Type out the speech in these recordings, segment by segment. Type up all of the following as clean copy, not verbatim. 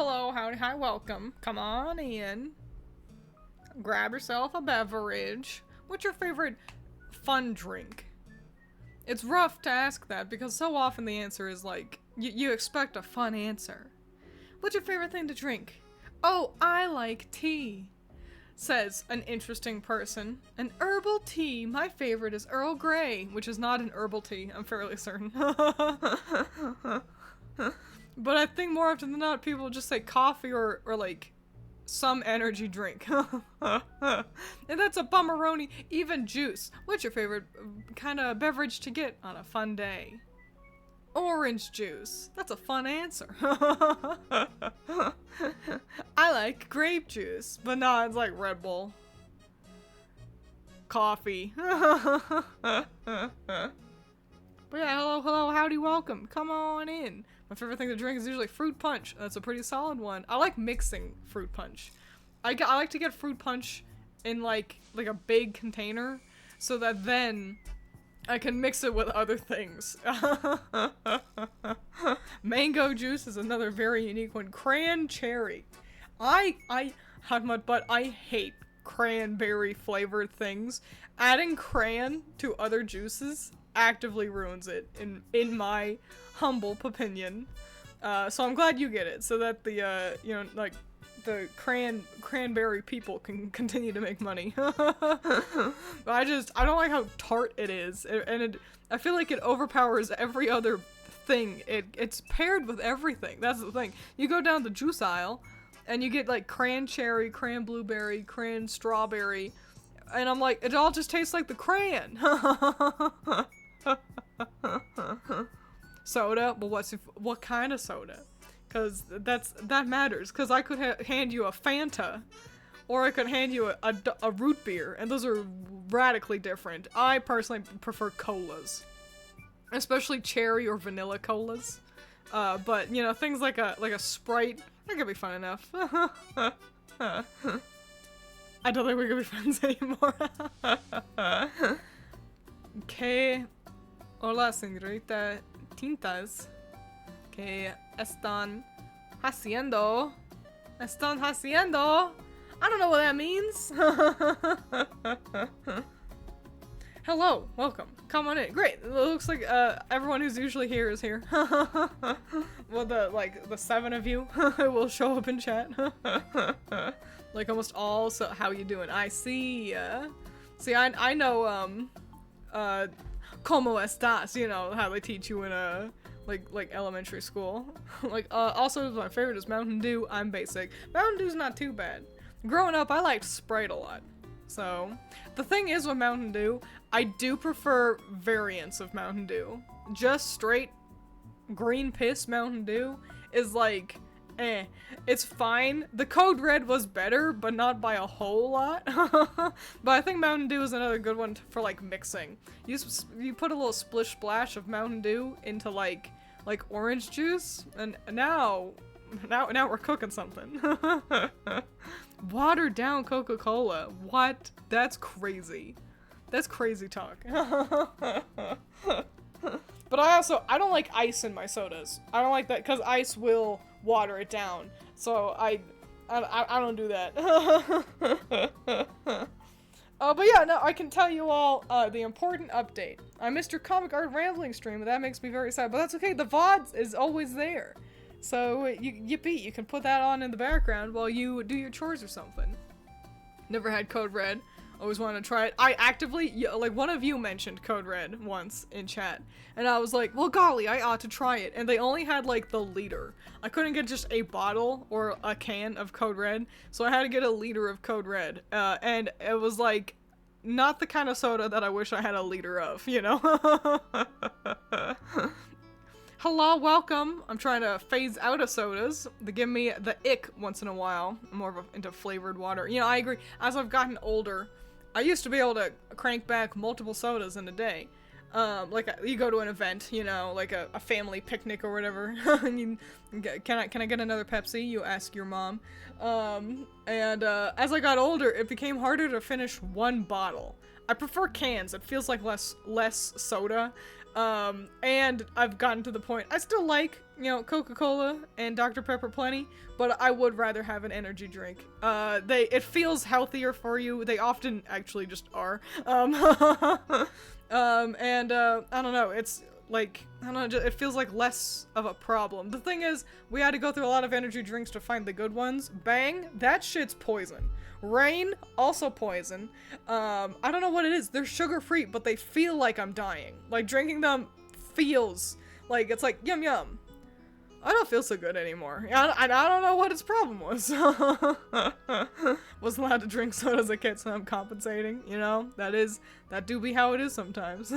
hello, howdy, hi, welcome. Come on in. Grab yourself a beverage. What's your favorite fun drink? It's rough to ask that because so often the answer is like, you expect a fun answer. What's your favorite thing to drink? Oh, I like tea, says an interesting person. An herbal tea. My favorite is Earl Grey, which is not an herbal tea, I'm fairly certain. But I think more often than not, people just say coffee or like some energy drink. And that's a bummeroni. Even juice. What's your favorite kind of beverage to get on a fun day? Orange juice. That's a fun answer. I like grape juice, but no, it's like Red Bull. Coffee. But yeah, hello, howdy, welcome. Come on in. My favorite thing to drink is usually fruit punch. That's a pretty solid one. I like mixing fruit punch. I like to get fruit punch in like a big container so that then I can mix it with other things. Mango juice is another very unique one. Cran cherry. I hate cranberry flavored things. Adding cran to other juices actively ruins it, in my humble opinion. So I'm glad you get it, so that the, the cranberry people can continue to make money. But I don't like how tart it is, and I feel like it overpowers every other thing. It's paired with everything. That's the thing. You go down the juice aisle, and you get like cran cherry, cran blueberry, cran strawberry, and I'm like, it all just tastes like the cran. Soda? Well, what kind of soda? Because that matters. Because I could hand you a Fanta, or I could hand you a root beer, and those are radically different. I personally prefer colas, especially cherry or vanilla colas. But things like a Sprite, that could be fun enough. I don't think we're gonna be friends anymore. Okay. Hola, señorita Tintas. ¿Qué están haciendo? ¿Están haciendo? I don't know what that means. Hello, welcome. Come on in. Great. It looks like everyone who's usually here is here. Well, the 7 of you will show up in chat. Like almost all. So how you doing? I see. See, I know como estas, how they teach you in like elementary school. Like also my favorite is Mountain Dew. I'm basic. Mountain Dew's not too bad. Growing up, I liked Sprite a lot. So the thing is with Mountain Dew, I do prefer variants of Mountain Dew. Just straight green piss Mountain Dew is like, it's fine. The Code Red was better, but not by a whole lot. But I think Mountain Dew is another good one for like mixing. You put a little splish splash of Mountain Dew into like orange juice, and now we're cooking something. Watered down Coca-Cola. What? That's crazy. That's crazy talk. But I don't like ice in my sodas. I don't like that because ice will water it down. So I don't do that. But yeah, no, I can tell you all the important update. I missed your comic art rambling stream, and that makes me very sad. But that's okay. The VODs is always there. So yippee, you can put that on in the background while you do your chores or something. Never had Code Red. Always wanted to try it. I actively, like, one of you mentioned Code Red once in chat, and I was like, well, golly, I ought to try it. And they only had, like, the liter. I couldn't get just a bottle or a can of Code Red, so I had to get a liter of Code Red. And it was, like, not the kind of soda that I wish I had a liter of, Hello, welcome. I'm trying to phase out of sodas. They give me the ick once in a while. I'm more into flavored water. I agree. As I've gotten older, I used to be able to crank back multiple sodas in a day. Like you go to an event, like a family picnic or whatever, and you can I get another Pepsi? You ask your mom. And as I got older, it became harder to finish one bottle. I prefer cans. It feels like less soda. And I've gotten to the point, I still like you know, Coca-Cola and Dr. Pepper plenty, but I would rather have an energy drink. It feels healthier for you. They often actually just are. I don't know, it's like, I don't know, it feels like less of a problem. The thing is, we had to go through a lot of energy drinks to find the good ones. Bang, that shit's poison. Rain, also poison. I don't know what it is. They're sugar-free, but they feel like I'm dying. Like, drinking them feels like, it's like, yum yum. I don't feel so good anymore. I don't know what its problem was. Wasn't allowed to drink soda as a kid, so I'm compensating, you know? That do be how it is sometimes.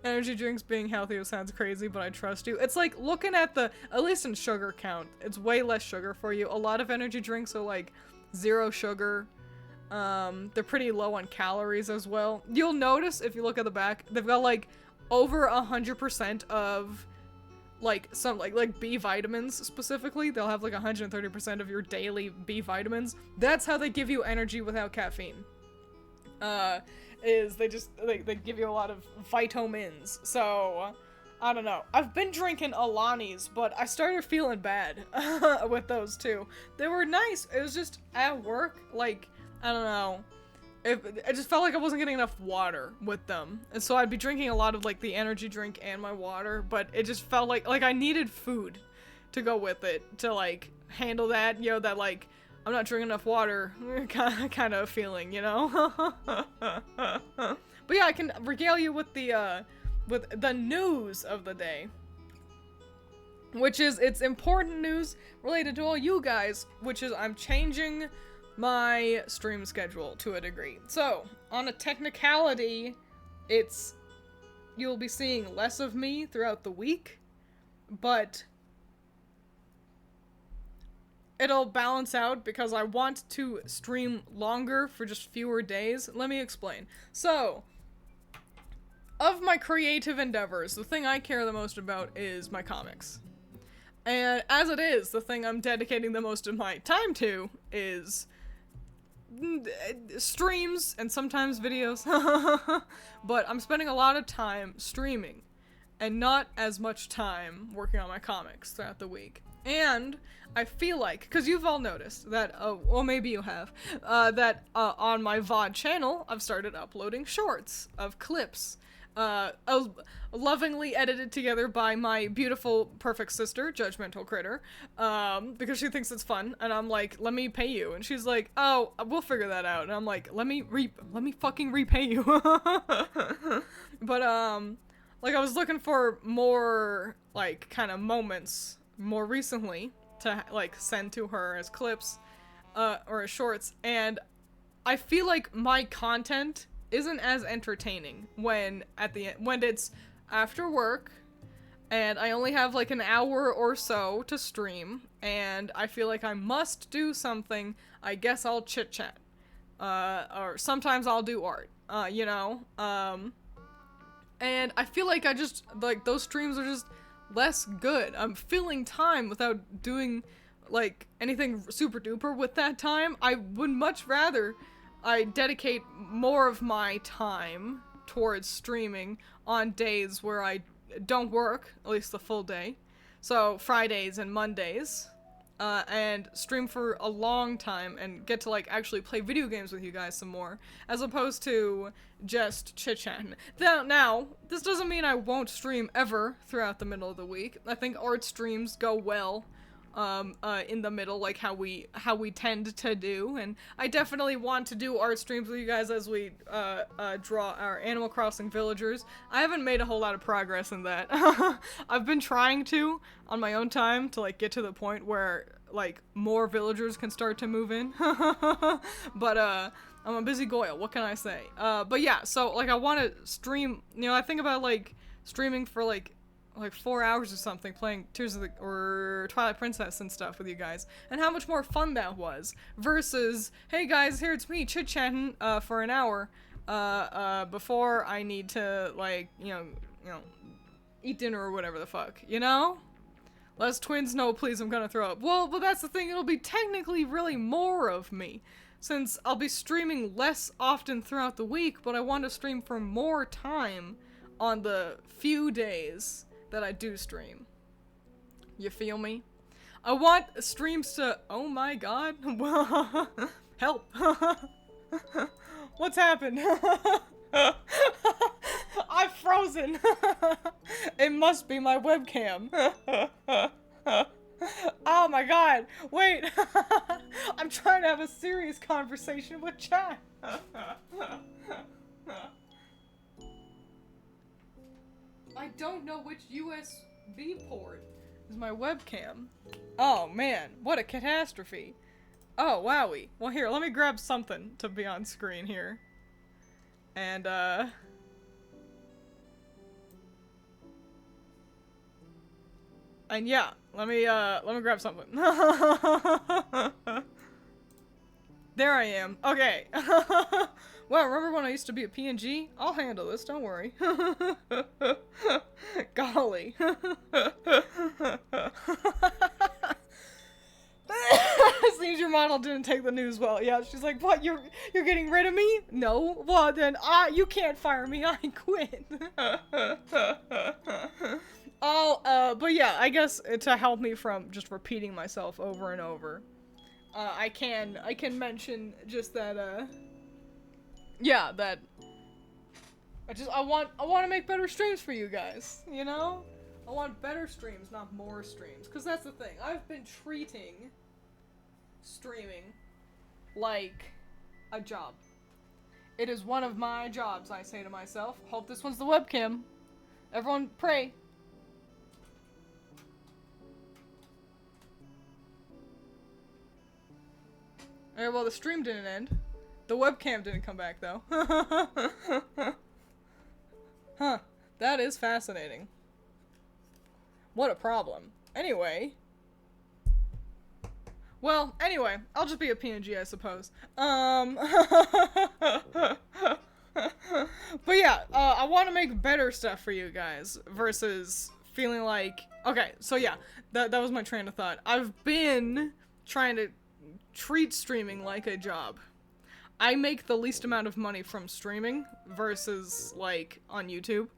Energy drinks being healthier sounds crazy, but I trust you. It's like looking at at least in sugar count, it's way less sugar for you. A lot of energy drinks are like 0 sugar. They're pretty low on calories as well. You'll notice if you look at the back, they've got like over 100% of like some like B vitamins specifically. They'll have like 130% of your daily B vitamins. That's how they give you energy without caffeine. Is they give you a lot of vitamins. So I don't know. I've been drinking Alani's, but I started feeling bad with those too. They were nice. It was just at work, like, I don't know. I just felt like I wasn't getting enough water with them. And so I'd be drinking a lot of like the energy drink and my water, but it just felt like I needed food to go with it to like handle that, you know, that like I'm not drinking enough water kind of feeling, you know? But yeah, I can regale you with the news of the day. Which is, it's important news related to all you guys, which is I'm changing my stream schedule to a degree. So, on a technicality, you'll be seeing less of me throughout the week, but it'll balance out because I want to stream longer for just fewer days. Let me explain. So, of my creative endeavors, the thing I care the most about is my comics. And as it is, the thing I'm dedicating the most of my time to is streams and sometimes videos. But I'm spending a lot of time streaming and not as much time working on my comics throughout the week. And I feel like, because you've all noticed that, well maybe you have, that on my VOD channel I've started uploading shorts of clips. Lovingly edited together by my beautiful, perfect sister, Judgmental Critter, because she thinks it's fun, and I'm like, let me pay you, and she's like, oh, we'll figure that out, and I'm like, let me fucking repay you. But, like, I was looking for more, like, kind of moments, more recently, to, like, send to her as clips, or as shorts, and I feel like my content isn't as entertaining when it's after work and I only have like an hour or so to stream and I feel like I must do something. I guess I'll chit chat, or sometimes I'll do art, you know, and I feel like those streams are just less good. I'm filling time without doing like anything super duper with that time. I would much rather I dedicate more of my time towards streaming on days where I don't work, at least the full day. So Fridays and Mondays, and stream for a long time and get to like actually play video games with you guys some more, as opposed to just chit-chatting. Now, this doesn't mean I won't stream ever throughout the middle of the week. I think art streams go well in the middle, like how we tend to do, and I definitely want to do art streams with you guys as we draw our Animal Crossing villagers. I haven't made a whole lot of progress in that. I've been trying to on my own time to like get to the point where like more villagers can start to move in. But I'm a busy goyle, what can I say? But yeah, so like I want to stream, you know, I think about like streaming for like 4 hours or something, playing or Twilight Princess and stuff with you guys, and how much more fun that was, versus, hey guys, here it's me, chit-chatting, for an hour, before I need to, like, you know, eat dinner or whatever the fuck, you know? Less Twiins, no, please, I'm gonna throw up. Well, but that's the thing, it'll be technically really more of me, since I'll be streaming less often throughout the week, but I want to stream for more time on the few days that I do stream. You feel me? I want streams to, oh my god, help. What's happened? I've frozen. It must be my webcam. Oh my god, wait. I'm trying to have a serious conversation with chat. I don't know which USB port is my webcam. Oh man, what a catastrophe. Oh, wowie. Well, here, let me grab something to be on screen here. And, yeah, let me grab something. There I am. Okay. Well, remember when I used to be a PNG? I'll handle this, don't worry. Golly. Seems your model didn't take the news well. Yeah, she's like, what, you're getting rid of me? No? Well, then, you can't fire me, I quit. But yeah, I guess to help me from just repeating myself over and over, I can mention just that, yeah, that I want to make better streams for you guys, you know? I want better streams, not more streams, because that's the thing. I've been treating streaming like a job. It is one of my jobs, I say to myself. Hope this one's the webcam. Everyone pray. Alright, well, the stream didn't end. The webcam didn't come back, though. Huh. That is fascinating. What a problem. Anyway. Well, anyway, I'll just be a PNG, I suppose. But yeah, I want to make better stuff for you guys versus feeling like... Okay, so yeah, that was my train of thought. I've been trying to treat streaming like a job. I make the least amount of money from streaming versus, like, on YouTube.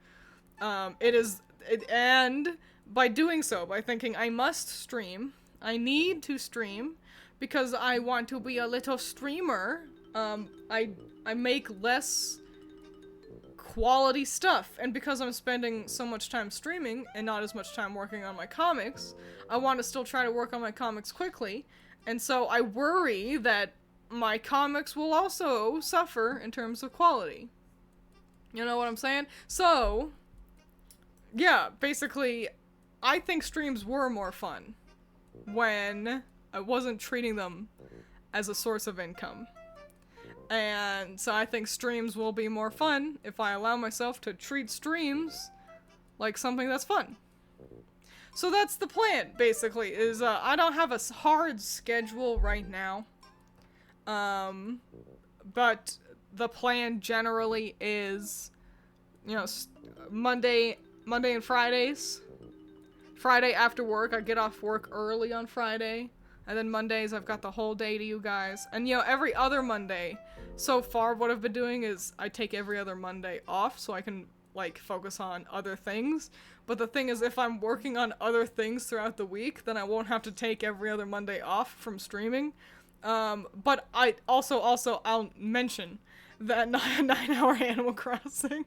And by doing so, by thinking I must stream, I need to stream, because I want to be a little streamer, I make less quality stuff, and because I'm spending so much time streaming and not as much time working on my comics, I want to still try to work on my comics quickly, and so I worry that my comics will also suffer in terms of quality. You know what I'm saying? So, yeah, basically, I think streams were more fun when I wasn't treating them as a source of income. And so I think streams will be more fun if I allow myself to treat streams like something that's fun. So that's the plan, basically, is I don't have a hard schedule right now. But the plan generally is, you know, Monday and Fridays. Friday after work, I get off work early on Friday. And then Mondays, I've got the whole day to you guys. And, you know, every other Monday, so far what I've been doing is I take every other Monday off so I can, like, focus on other things. But the thing is, if I'm working on other things throughout the week, then I won't have to take every other Monday off from streaming. But I also I'll mention that 9-hour Animal Crossing.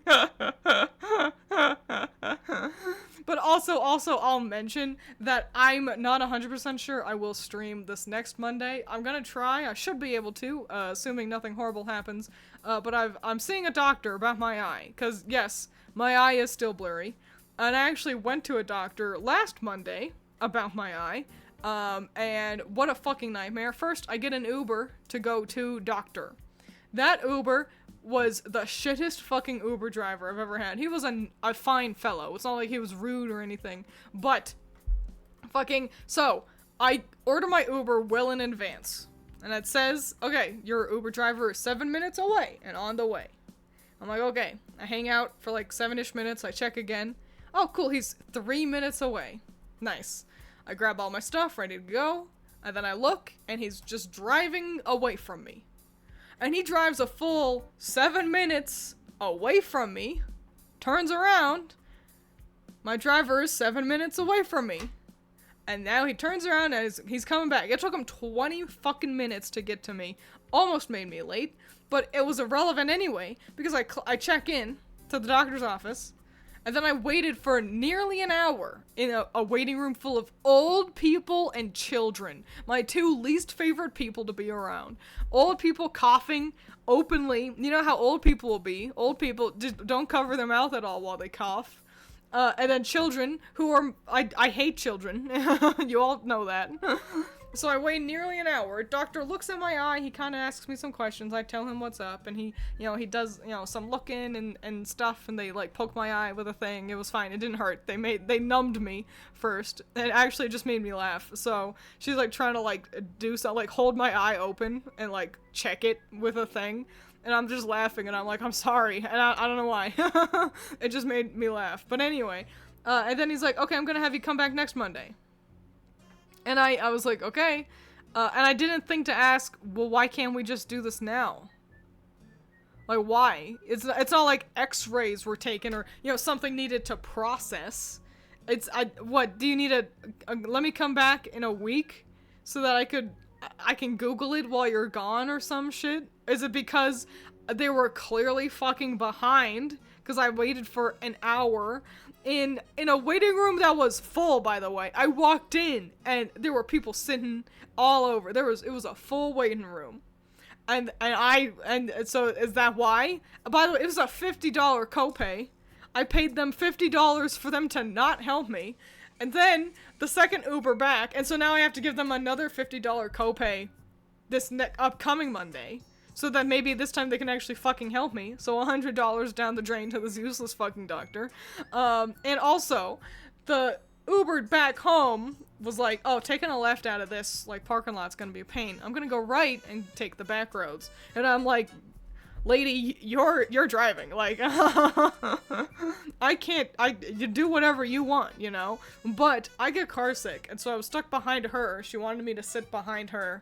But also I'll mention that I'm not 100% sure I will stream this next Monday. I'm gonna try. I should be able to, assuming nothing horrible happens. But I'm seeing a doctor about my eye, cause yes, my eye is still blurry. And I actually went to a doctor last Monday about my eye. And what a fucking nightmare. First, I get an Uber to go to doctor. That Uber was the shittest fucking Uber driver I've ever had. He was a fine fellow. It's not like he was rude or anything. But, fucking, so, I order my Uber well in advance. And it says, okay, your Uber driver is 7 minutes away and on the way. I'm like, okay. I hang out for like 7-ish minutes. I check again. Oh, cool, he's 3 minutes away. Nice. I grab all my stuff, ready to go, and then I look, and he's just driving away from me. And he drives a full 7 minutes away from me, turns around, my driver is 7 minutes away from me, And now he turns around and he's coming back. It took him 20 fucking minutes to get to me. Almost made me late, but it was irrelevant anyway, because I check in to the doctor's office, and then I waited for nearly an hour in a waiting room full of old people and children. My two least favorite people to be around. Old people coughing openly. You know how old people will be. Old people just don't cover their mouth at all while they cough. And then children who are, I hate children. You all know that. So I wait nearly an hour. Doctor looks at my eye. He kind of asks me some questions. I tell him what's up, and he does, some looking and stuff, and they, like, poke my eye with a thing. It was fine. It didn't hurt. They numbed me first. It actually just made me laugh. So she's, like, trying to, like, do something, like, hold my eye open and, like, check it with a thing. And I'm just laughing, and I'm like, I'm sorry. And I don't know why. It just made me laugh. But anyway. And then he's like, okay, I'm gonna have you come back next Monday. And I was like, okay. And I didn't think to ask, well, why can't we just do this now? Like, why? It's not like x-rays were taken or, something needed to process. What, do you need let me come back in a week so that I can Google it while you're gone or some shit? Is it because they were clearly fucking behind? Because I waited for an hour in a waiting room that was full, by the way. I walked in and there were people sitting all over. It was a full waiting room. And so is that why? By the way, it was a $50 copay. I paid them $50 for them to not help me. And then the second Uber back, and so now I have to give them another $50 copay this upcoming Monday. So that maybe this time they can actually fucking help me. So $100 down the drain to this useless fucking doctor. And also, the Uber back home was like, oh, taking a left out of this, like, parking lot's gonna be a pain. I'm gonna go right and take the back roads. And I'm like, lady, you're driving. Like, you do whatever you want, But I get car sick, and so I was stuck behind her. She wanted me to sit behind her.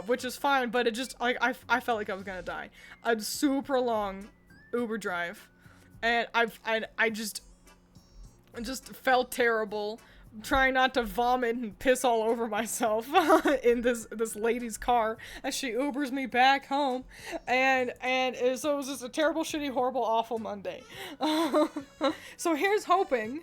Which is fine, but it just, like, I felt like I was gonna die. A super long Uber drive, and I just felt terrible, trying not to vomit and piss all over myself in this lady's car as she Ubers me back home, and so it was just a terrible, shitty, horrible, awful Monday. So here's hoping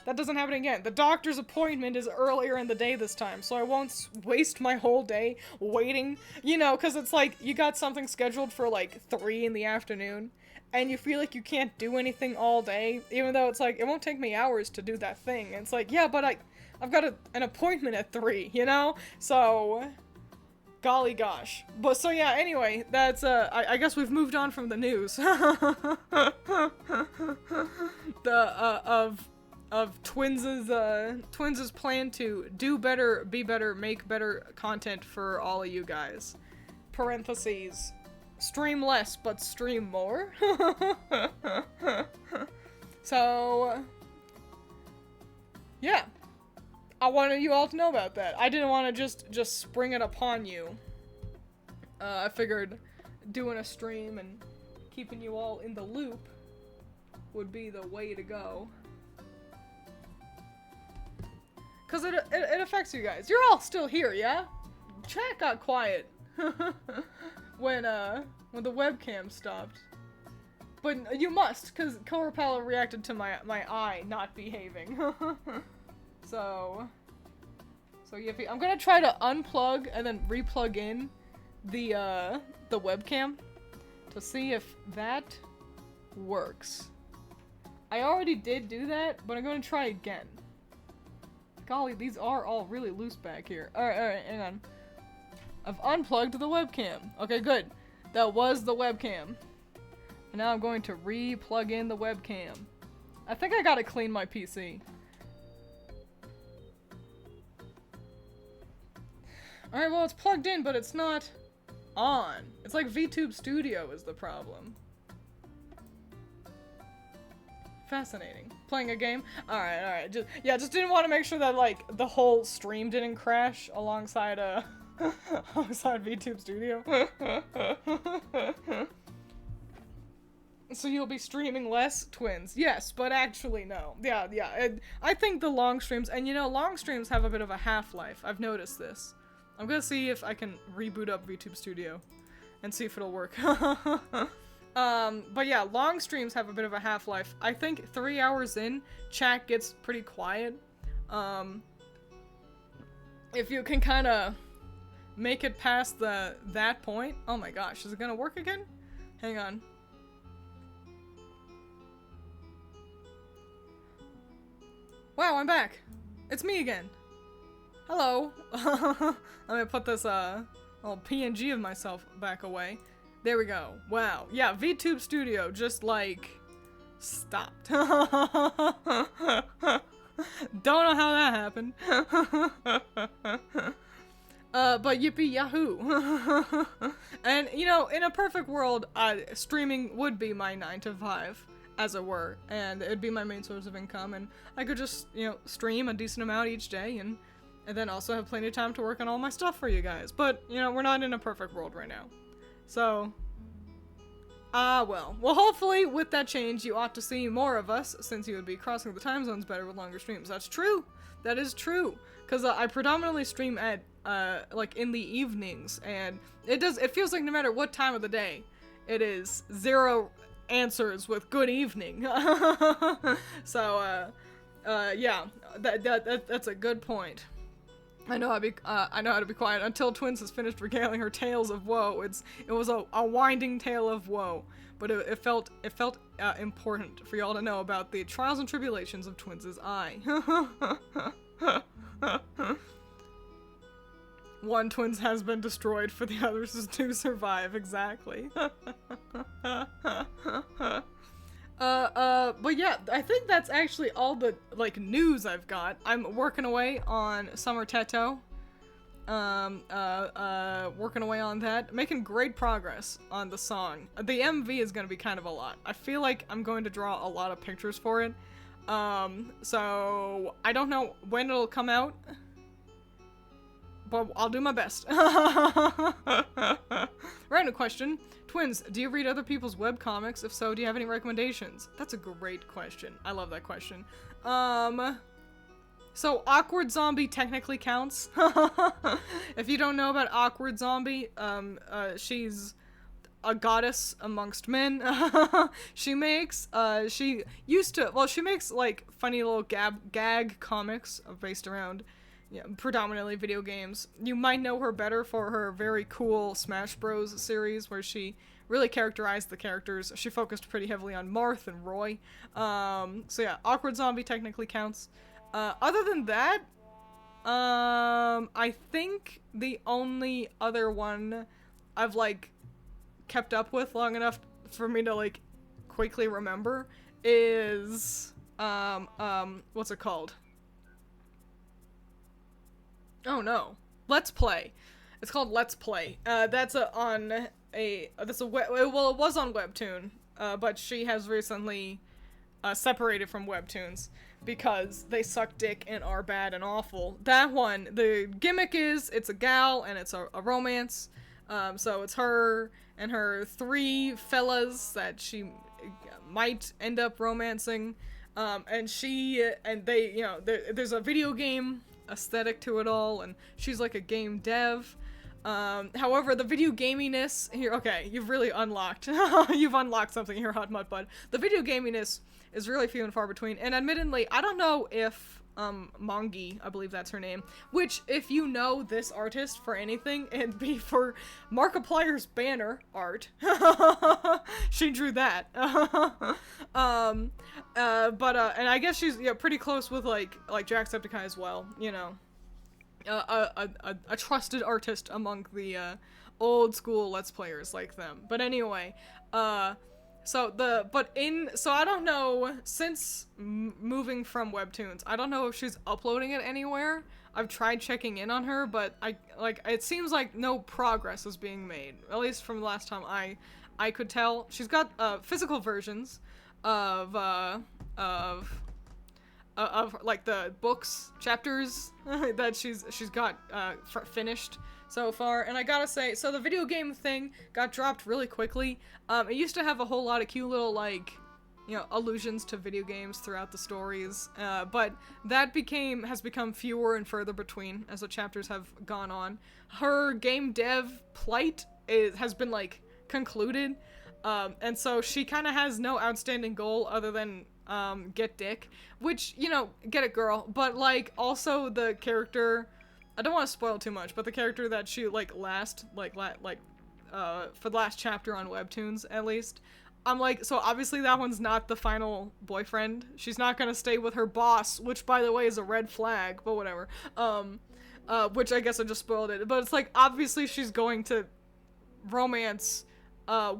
that doesn't happen again. The doctor's appointment is earlier in the day this time, so I won't waste my whole day waiting, because it's like, you got something scheduled for, like, 3 in the afternoon, and you feel like you can't do anything all day, even though it's like, it won't take me hours to do that thing. And it's like, yeah, but I've got an appointment at 3, So, golly gosh. But, so yeah, anyway, that's, I guess we've moved on from the news. Of Twiins' plan to do better, be better, make better content for all of you guys. Parentheses. Stream less, but stream more. So, yeah. I wanted you all to know about that. I didn't want to just spring it upon you. I figured doing a stream and keeping you all in the loop would be the way to go. Cause it affects you guys. You're all still here, yeah? Chat got quiet when the webcam stopped. But you must, cause Corapella reacted to my eye not behaving. So I'm gonna try to unplug and then replug in the webcam to see if that works. I already did do that, but I'm gonna try again. Golly, these are all really loose back here. Alright, hang on. I've unplugged the webcam. Okay, good. That was the webcam. And now I'm going to re-plug in the webcam. I think I gotta clean my PC. Alright, well, it's plugged in, but it's not on. It's like VTube Studio is the problem. Fascinating. Playing a game? Alright. Just didn't want to make sure that, like, the whole stream didn't crash alongside, alongside VTube Studio. So you'll be streaming less, Twins? Yes, but actually no. Yeah, yeah. I think the long streams, and you know, long streams have a bit of a half-life. I've noticed this. I'm gonna see if I can reboot up VTube Studio and see if it'll work. But yeah, long streams have a bit of a half-life. I think 3 hours in, chat gets pretty quiet. If you can kind of make it past that point. Oh my gosh, is it gonna work again? Hang on. Wow, I'm back. It's me again. Hello. Let me put this little PNG of myself back away. There we go. Wow. Yeah, VTube Studio just like stopped. Don't know how that happened. But yippee yahoo. And you know, in a perfect world, streaming would be my 9 to 5. As it were, and it'd be my main source of income, and I could just, you know, stream a decent amount each day, and then also have plenty of time to work on all my stuff for you guys. But, you know, we're not in a perfect world right now. So, well. Well, hopefully, with that change, you ought to see more of us, since you would be crossing the time zones better with longer streams. That's true! That is true! Because I predominantly stream at, like, in the evenings, and it feels like no matter what time of the day, it is 0 answers with good evening. So yeah, that's a good point. I know how to be quiet until Twiins has finished regaling her tales of woe. It was a winding tale of woe, but it felt important for y'all to know about the trials and tribulations of Twiins' eye. One Twiins has been destroyed for the others to survive, exactly. But yeah, I think that's actually all the, like, news I've got. I'm working away on Summer Teto. Working away on that. Making great progress on the song. The MV is gonna be kind of a lot. I feel like I'm going to draw a lot of pictures for it. So I don't know when it'll come out, but I'll do my best. Random question. Twiins, do you read other people's webcomics? If so, do you have any recommendations? That's a great question. I love that question. So Awkward Zombie technically counts. If you don't know about Awkward Zombie, she's a goddess amongst men. She makes like funny little gag comics based around, yeah, predominantly video games. You might know her better for her very cool Smash Bros. Series, where she really characterized the characters. She focused pretty heavily on Marth and Roy. So yeah, Awkward Zombie technically counts. Other than that, I think the only other one I've, like, kept up with long enough for me to, like, quickly remember is, what's it called? Oh no. Let's Play. It's called Let's Play. It was on Webtoon, but she has recently separated from Webtoons because they suck dick and are bad and awful. That one, the gimmick is it's a gal and it's a romance. So it's her and her 3 fellas that she might end up romancing. And they, you know, there's a video game aesthetic to it all, and she's like a game dev. However, the video gaminess here, okay, you've really unlocked, you've unlocked something here, Hot Mud Bud. The video gaminess is really few and far between, and admittedly, I don't know if, Mongi, I believe that's her name, which, if you know this artist for anything, it'd be for Markiplier's banner art. She drew that. And I guess she's, yeah, pretty close with, like Jacksepticeye as well, you know. A trusted artist among the, old school Let's Players like them. But anyway, so I don't know, since moving from Webtoons, I don't know if she's uploading it anywhere. I've tried checking in on her, but it seems like no progress is being made, at least from the last time I could tell. She's got, physical versions of of like the books chapters that she's got finished so far. And I gotta say, so the video game thing got dropped really quickly. It used to have a whole lot of cute little like, you know, allusions to video games throughout the stories, but that has become fewer and further between as the chapters have gone on. Her game dev plight has been like concluded, and so she kind of has no outstanding goal other than get dick, which, you know, get it, girl. But like also the character, I don't want to spoil too much, but the character that she like for the last chapter on Webtoons at least, I'm like, so obviously that one's not the final boyfriend. She's not gonna stay with her boss, which by the way is a red flag, but whatever. Which I guess I just spoiled it. But it's like, obviously she's going to romance,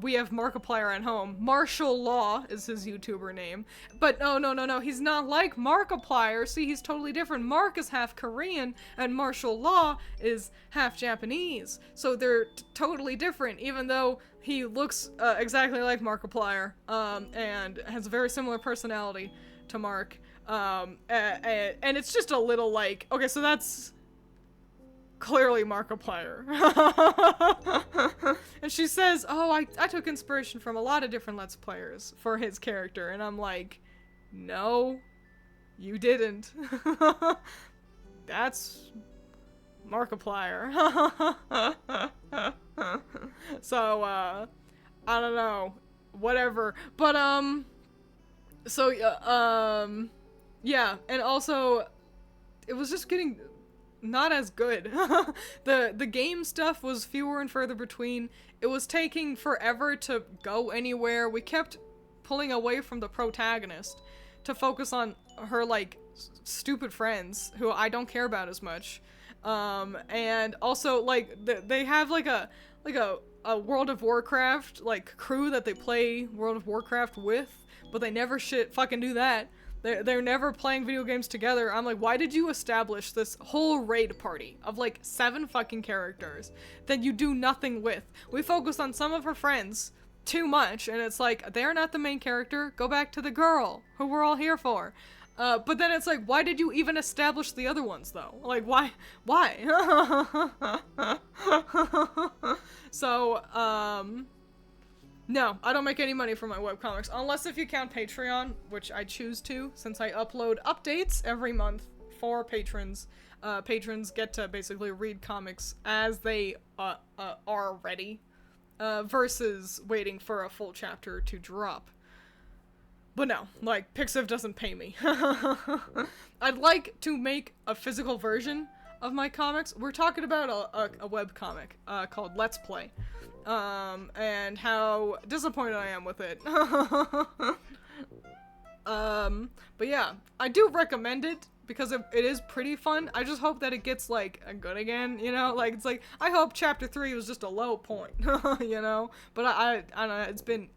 we have Markiplier at home. Martial Law is his YouTuber name. But no, he's not like Markiplier. See, he's totally different. Mark is half Korean, and Martial Law is half Japanese. So they're totally different, even though he looks exactly like Markiplier, and has a very similar personality to Mark. And it's just a little like, okay, so that's clearly Markiplier. And she says, oh, I took inspiration from a lot of different Let's Players for his character. And I'm like, no, you didn't. That's Markiplier. So, I don't know. Whatever. But, so, yeah. And also, it was just getting not as good. The game stuff was fewer and further between. It was taking forever to go anywhere. We kept pulling away from the protagonist to focus on her like stupid friends who I don't care about as much. And also like they have like a World of Warcraft like crew that they play World of Warcraft with, but they never fucking do that. They're never playing video games together. I'm like, why did you establish this whole raid party of like 7 fucking characters that you do nothing with? We focus on some of her friends too much, and it's like, they're not the main character. Go back to the girl who we're all here for. But then it's like, why did you even establish the other ones though? Like, why? So, no, I don't make any money from my webcomics, unless if you count Patreon, which I choose to, since I upload updates every month for patrons. Patrons get to basically read comics as they are ready, versus waiting for a full chapter to drop. But no, like, Pixiv doesn't pay me. I'd like to make a physical version of my comics. We're talking about a webcomic called Let's Play. And how disappointed I am with it. But yeah, I do recommend it because it is pretty fun. I just hope that it gets like good again, you know? Like, it's like, I hope chapter 3 was just a low point, you know? But I don't know, it's been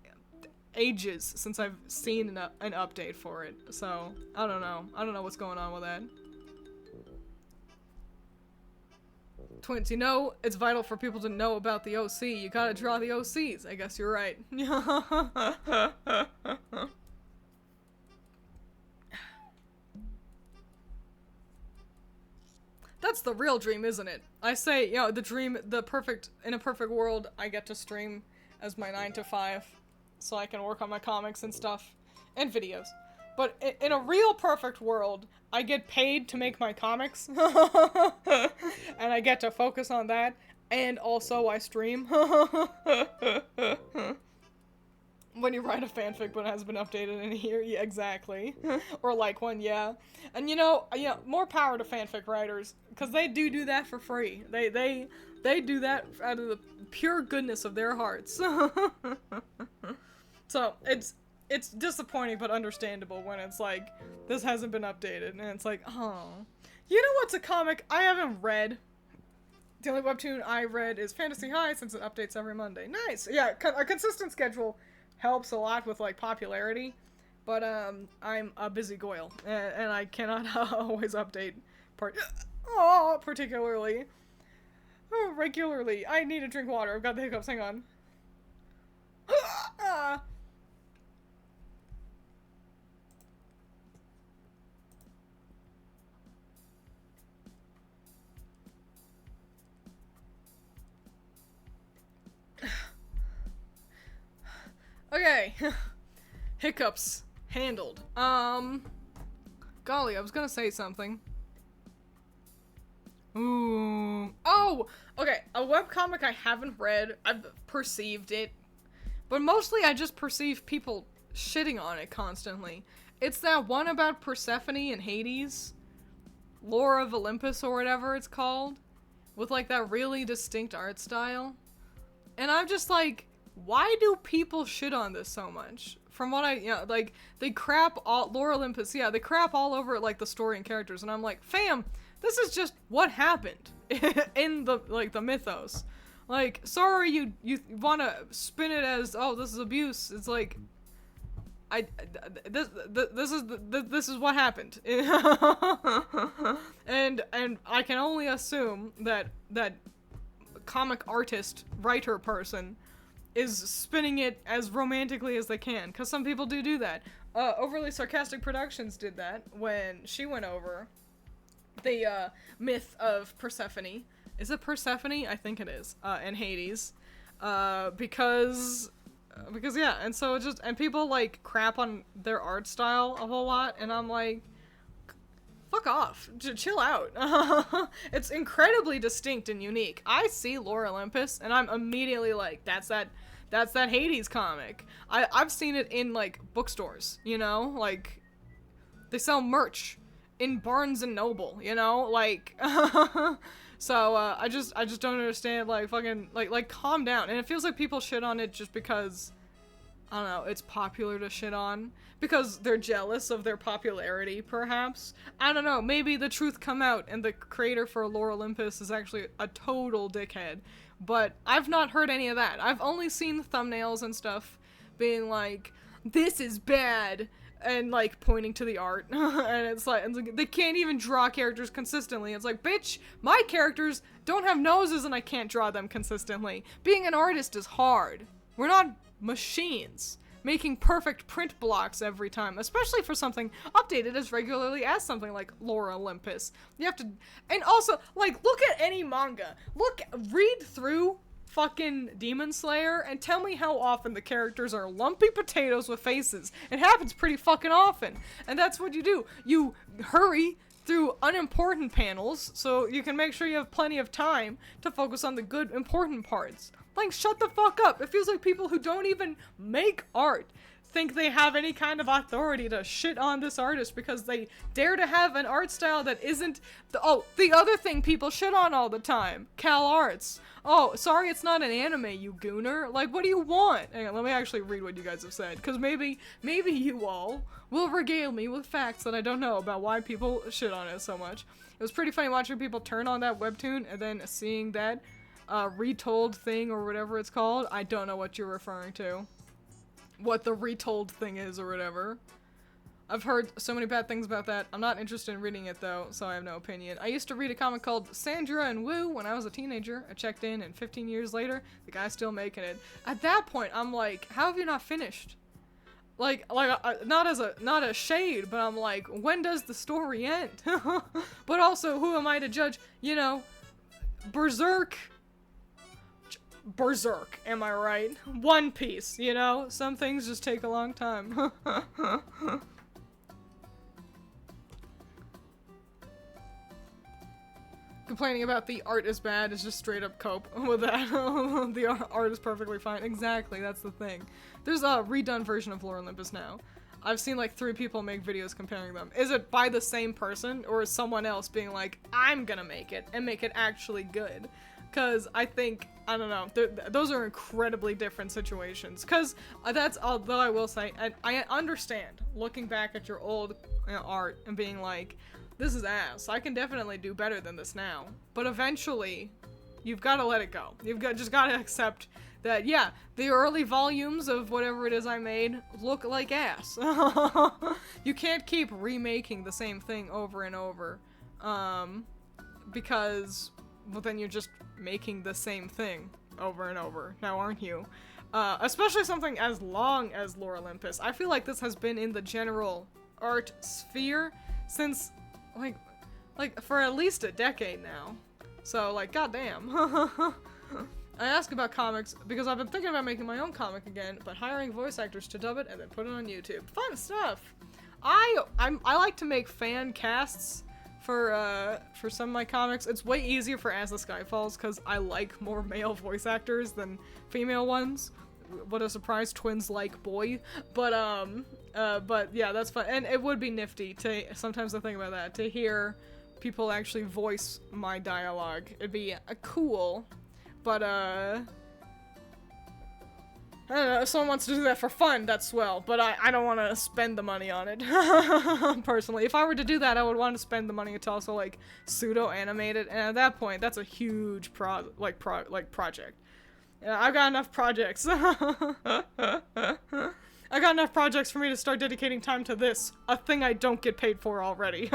ages since I've seen an update for it, so I don't know what's going on with that. Twiins, you know, it's vital for people to know about the OC. You gotta draw the OCs. I guess you're right. That's the real dream, isn't it? I say, you know, in a perfect world, I get to stream as my 9 to 5, so I can work on my comics and stuff, and videos. But in a real perfect world, I get paid to make my comics, and I get to focus on that, and also I stream. When you write a fanfic but it hasn't been updated in a year, yeah, exactly. Or like one, yeah. And you know, more power to fanfic writers, because they do that for free. They do that out of the pure goodness of their hearts. So, it's disappointing but understandable when it's like, this hasn't been updated, and it's like, oh. You know what's a comic I haven't read? The only webtoon I read is Fantasy High, since it updates every Monday. Nice! Yeah, a consistent schedule helps a lot with, like, popularity, but, I'm a busy goyle, and I cannot always update particularly. Oh, regularly. I need to drink water. I've got the hiccups, hang on. Okay. Hiccups handled. Golly, I was gonna say something. Ooh. Oh! Okay, a webcomic I haven't read. I've perceived it. But mostly I just perceive people shitting on it constantly. It's that one about Persephone and Hades. Lore of Olympus or whatever it's called. With like that really distinct art style. And I'm just like, why do people shit on this so much? From what like, they crap all, Lore Olympus, yeah, they crap all over, like, the story and characters, and I'm like, fam, this is just what happened in the, like, the mythos. Like, sorry you wanna spin it as, oh, this is abuse, it's like, this is what happened. and I can only assume that comic artist, writer person is spinning it as romantically as they can, because some people do that. Overly Sarcastic Productions did that when she went over the myth of Persephone. Is it Persephone? I think it is. And Hades. Because yeah, and so it just, and people like crap on their art style a whole lot, and I'm like, fuck off. Chill out. It's incredibly distinct and unique. I see Lore Olympus, and I'm immediately like, that's that Hades comic. I've seen it in, like, bookstores, you know? Like, they sell merch in Barnes and Noble, you know? Like, so, I just don't understand, like, fucking, like, calm down. And it feels like people shit on it just because, I don't know, it's popular to shit on. Because they're jealous of their popularity, perhaps. I don't know, maybe the truth come out and the creator for Lore Olympus is actually a total dickhead. But I've not heard any of that. I've only seen thumbnails and stuff being like, this is bad, and like pointing to the art. And it's like, they can't even draw characters consistently. It's like, bitch, my characters don't have noses and I can't draw them consistently. Being an artist is hard. We're not machines making perfect print blocks every time, especially for something updated as regularly as something like Lore Olympus. You have to, and also, like, look at any manga. Read through fucking Demon Slayer and tell me how often the characters are lumpy potatoes with faces. It happens pretty fucking often. And that's what you do. You hurry through unimportant panels so you can make sure you have plenty of time to focus on the good, important parts. Like, shut the fuck up. It feels like people who don't even make art think they have any kind of authority to shit on this artist because they dare to have an art style that isn't the other thing people shit on all the time. Cal Arts. Oh, sorry it's not an anime, you gooner. Like, what do you want? Hang on, let me actually read what you guys have said, because maybe you all will regale me with facts that I don't know about why people shit on it so much. It was pretty funny watching people turn on that webtoon and then seeing that retold thing or whatever it's called. I don't know what you're referring to. What the retold thing is or whatever. I've heard so many bad things about that. I'm not interested in reading it though, so I have no opinion. I used to read a comic called Sandra and Woo when I was a teenager. I checked in and 15 years later, the guy's still making it. At that point, I'm like, how have you not finished? Like, not a shade, but I'm like, when does the story end? But also, who am I to judge? You know, Berserk, am I right? One Piece, you know? Some things just take a long time. Complaining about the art is bad is just straight up cope with that. The art is perfectly fine. Exactly, that's the thing. There's a redone version of Lore Olympus now. I've seen like 3 people make videos comparing them. Is it by the same person, or is someone else being like, I'm gonna make it, and make it actually good? Because I think, I don't know, those are incredibly different situations. Because that's, although I will say, I understand looking back at your old art and being like, this is ass. I can definitely do better than this now. But eventually, you've got to let it go. You've just got to accept that, yeah, the early volumes of whatever it is I made look like ass. You can't keep remaking the same thing over and over. Because, well, then you're just making the same thing over and over. Now, aren't you? Especially something as long as Lore Olympus. I feel like this has been in the general art sphere since, like for at least a decade now. So, like, goddamn. I ask about comics because I've been thinking about making my own comic again, but hiring voice actors to dub it and then put it on YouTube. Fun stuff. I like to make fan casts for some of my comics. It's way easier for As the Sky Falls because I like more male voice actors than female ones. What a surprise, Twiins like boy. But yeah, that's fun. And it would be nifty to, sometimes I think about that, to hear people actually voice my dialogue. It'd be cool. But, I don't know, if someone wants to do that for fun, that's swell, but I don't want to spend the money on it, personally. If I were to do that, I would want to spend the money to also, like, pseudo-animate it, and at that point, that's a huge project. Yeah, I've got enough projects. I got enough projects for me to start dedicating time to this, a thing I don't get paid for already.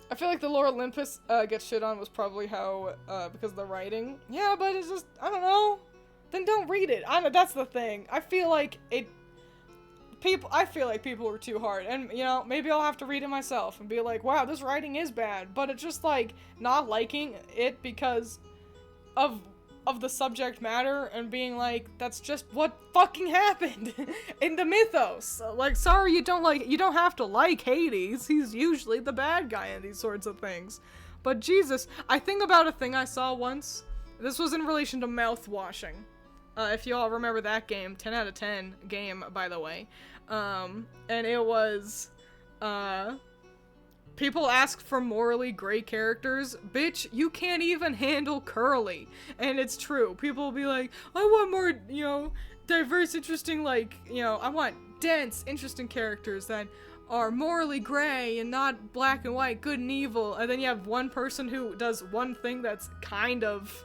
I feel like the Lore Olympus gets shit on was probably how, because of the writing. Yeah, but it's just, I don't know. Then don't read it. That's the thing. I feel like people were too hard. And, you know, maybe I'll have to read it myself and be like, wow, this writing is bad. But it's just, like, not liking it because of the subject matter and being like, that's just what fucking happened in the mythos. Like, sorry, you don't have to like Hades. He's usually the bad guy in these sorts of things. But Jesus, I think about a thing I saw once. This was in relation to mouth washing. If you all remember that game, 10 out of 10 game, by the way. And it was, people ask for morally gray characters. Bitch, you can't even handle Curly. And it's true. People will be like, I want more, you know, diverse, interesting, like, you know, I want dense, interesting characters that are morally gray and not black and white, good and evil. And then you have one person who does one thing that's kind of,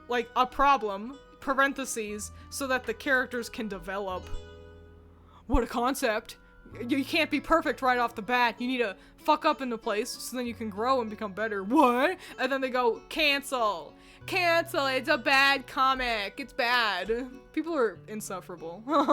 like, a problem, parentheses, so that the characters can develop. What a concept. You can't be perfect right off the bat. You need to fuck up in the place so then you can grow and become better. What? And then they go, cancel. Cancel. It's a bad comic. It's bad. People are insufferable. I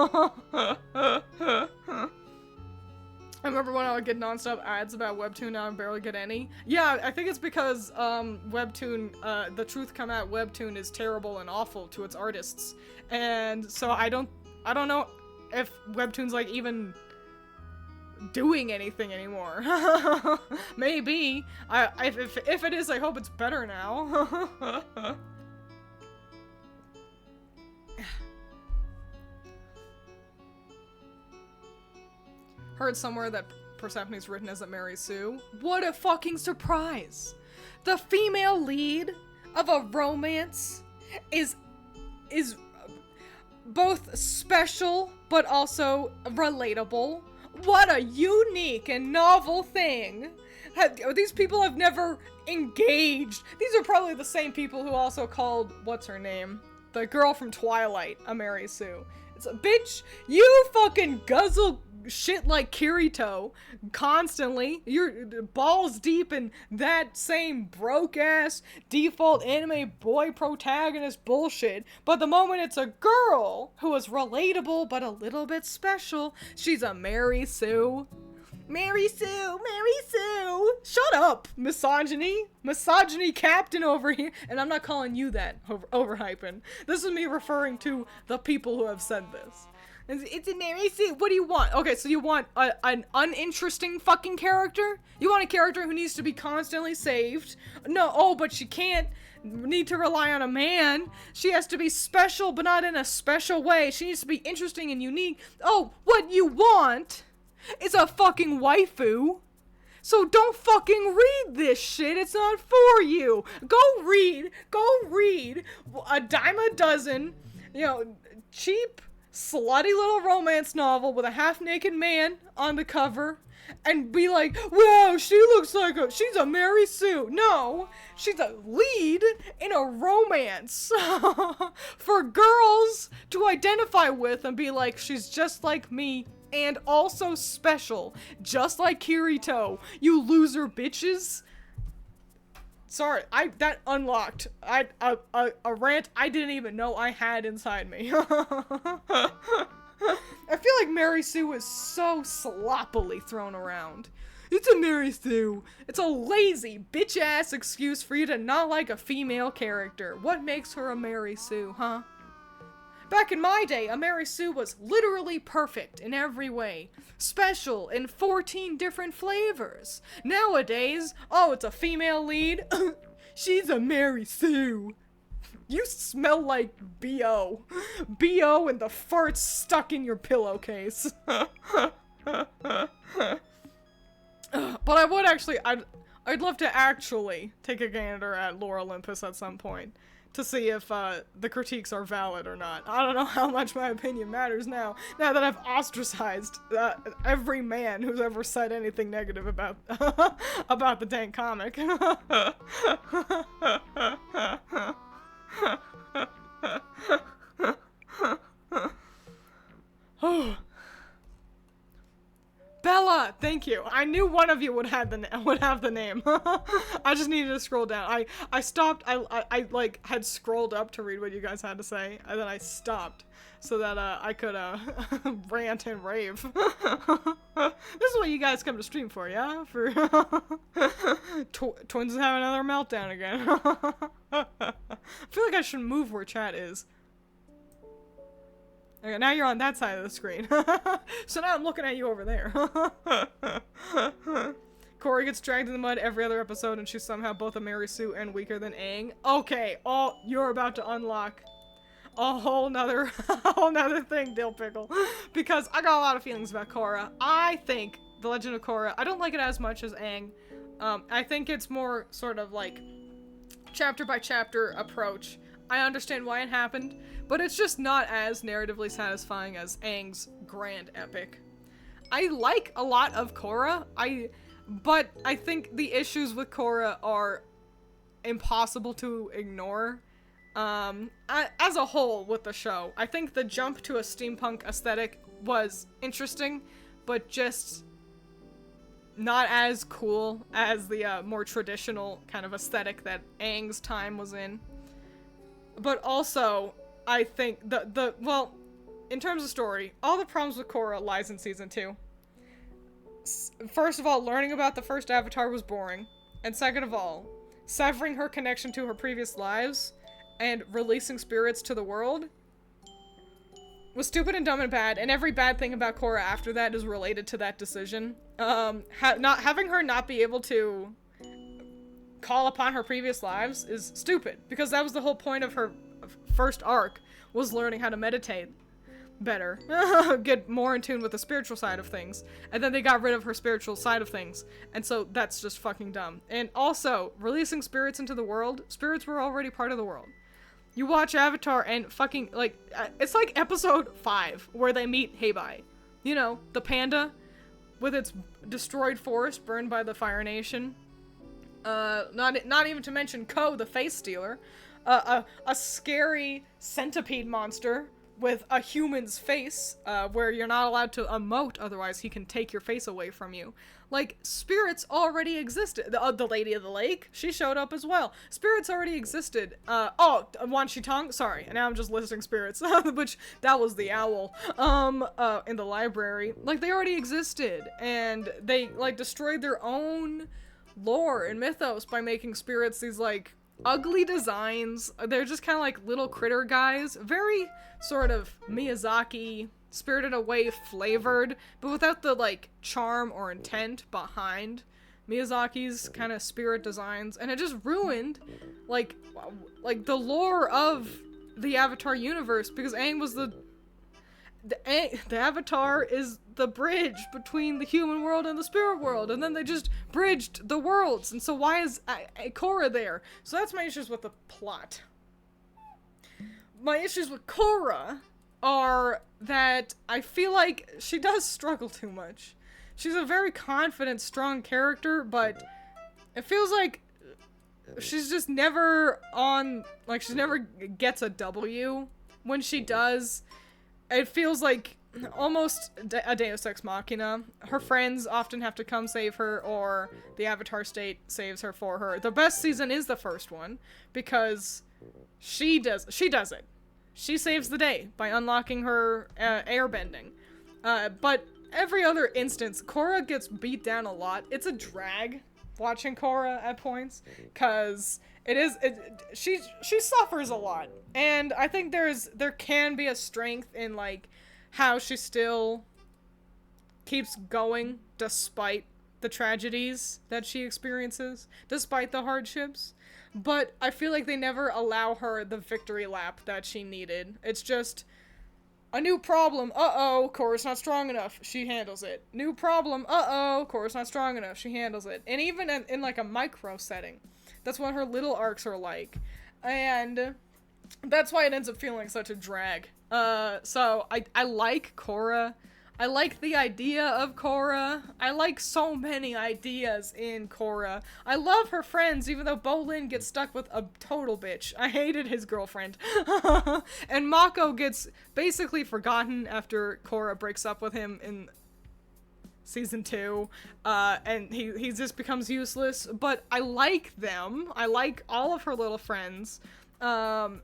remember when I would get nonstop ads about Webtoon, now I barely get any. Yeah, I think it's because Webtoon, the truth come out, Webtoon is terrible and awful to its artists. And so I don't know if Webtoon's like even doing anything anymore. Maybe. If it is, I hope it's better now. Heard somewhere that Persephone's written as a Mary Sue. What a fucking surprise! The female lead of a romance is both special but also relatable. What a unique and novel thing! These people have never engaged. These are probably the same people who also called, what's her name? The girl from Twilight, a Mary Sue. It's a bitch, you fucking guzzle shit like Kirito constantly. You're balls deep in that same broke-ass default anime boy protagonist bullshit. But the moment it's a girl who is relatable but a little bit special, she's a Mary Sue. Mary Sue! Mary Sue! Shut up, misogyny! Misogyny captain over here! And I'm not calling you that, overhyping. This is me referring to the people who have said this. It's a Mary Sue. What do you want? Okay, so you want an uninteresting fucking character? You want a character who needs to be constantly saved? No, oh, but she can't need to rely on a man. She has to be special, but not in a special way. She needs to be interesting and unique. Oh, what you want is a fucking waifu. So don't fucking read this shit. It's not for you. Go read a dime a dozen, you know, cheap, slutty little romance novel with a half-naked man on the cover and be like, wow, she looks like she's a Mary Sue. No, she's a lead in a romance for girls to identify with and be like, she's just like me and also special, just like Kirito, you loser bitches. Sorry, that unlocked a rant I didn't even know I had inside me. I feel like Mary Sue is so sloppily thrown around. It's a Mary Sue. It's a lazy, bitch-ass excuse for you to not like a female character. What makes her a Mary Sue, huh? Back in my day, a Mary Sue was literally perfect in every way. Special in 14 different flavors. Nowadays, oh, it's a female lead. She's a Mary Sue. You smell like B.O. B.O. and the farts stuck in your pillowcase. But I would actually, I'd love to actually take a gander at Lore Olympus at some point to see if the critiques are valid or not. I don't know how much my opinion matters now that I've ostracized every man who's ever said anything negative about about the dang comic. Oh. Bella, thank you. I knew one of you would have the name. I just needed to scroll down. I stopped. I like had scrolled up to read what you guys had to say, and then I stopped so that I could rant and rave. This is what you guys come to stream for, yeah? For Twiins is having another meltdown again. I feel like I should move where chat is. Okay, now you're on that side of the screen. So now I'm looking at you over there. Korra gets dragged in the mud every other episode, and she's somehow both a Mary Sue and weaker than Aang. Okay, you're about to unlock a whole nother thing, Dill Pickle. Because I got a lot of feelings about Korra. I think The Legend of Korra, I don't like it as much as Aang. I think it's more sort of like chapter by chapter approach. I understand why it happened, but it's just not as narratively satisfying as Aang's grand epic. I like a lot of Korra, but I think the issues with Korra are impossible to ignore. As a whole with the show, I think the jump to a steampunk aesthetic was interesting, but just not as cool as the more traditional kind of aesthetic that Aang's time was in. But also, I think well, in terms of story, all the problems with Korra lies in season 2. First of all, learning about the first Avatar was boring. And second of all, severing her connection to her previous lives and releasing spirits to the world was stupid and dumb and bad, and every bad thing about Korra after that is related to that decision. Having her not be able to call upon her previous lives is stupid, because that was the whole point of her first arc, was learning how to meditate better, get more in tune with the spiritual side of things, and then they got rid of her spiritual side of things, and so that's just fucking dumb. And also, releasing spirits into the world, spirits were already part of the world. You watch Avatar and fucking, like, it's like episode 5, where they meet Heibai. You know, the panda, with its destroyed forest burned by the Fire Nation. Not even to mention Ko, the face stealer, a scary centipede monster with a human's face, where you're not allowed to emote, otherwise he can take your face away from you. Like, spirits already existed. The Lady of the Lake, she showed up as well. Spirits already existed. Wan Shi Tong, sorry, and now I'm just listing spirits, which, that was the owl, in the library. Like, they already existed, and they, like, destroyed their own lore and mythos by making spirits these, like, ugly designs. They're just kind of like little critter guys. Very sort of Miyazaki, Spirited Away flavored, but without the, like, charm or intent behind Miyazaki's kind of spirit designs. And it just ruined, like the lore of the Avatar universe, because Aang was the Avatar is the bridge between the human world and the spirit world, and then they just bridged the worlds, and so why is Korra there? So that's my issues with the plot. My issues with Korra are that I feel like she does struggle too much. She's a very confident, strong character, but it feels like she's just never on, like, she never gets a W. When she does, it feels like almost a Deus Ex Machina. Her friends often have to come save her, or the Avatar state saves her for her. The best season is the first one, because she does it. She saves the day by unlocking her airbending. But every other instance, Korra gets beat down a lot. It's a drag watching Korra at points, cause she suffers a lot, and I think there can be a strength in like how she still keeps going despite the tragedies that she experiences, despite the hardships. But I feel like they never allow her the victory lap that she needed. It's just a new problem. Uh-oh, Korra's not strong enough. She handles it. New problem. Uh-oh, Korra's not strong enough. She handles it. And even in like a micro setting, that's what her little arcs are like. And that's why it ends up feeling such a drag. So I like Korra. I like the idea of Korra. I like so many ideas in Korra. I love her friends, even though Bolin gets stuck with a total bitch. I hated his girlfriend. And Mako gets basically forgotten after Korra breaks up with him in season 2. And he just becomes useless. But I like them. I like all of her little friends. Yeah,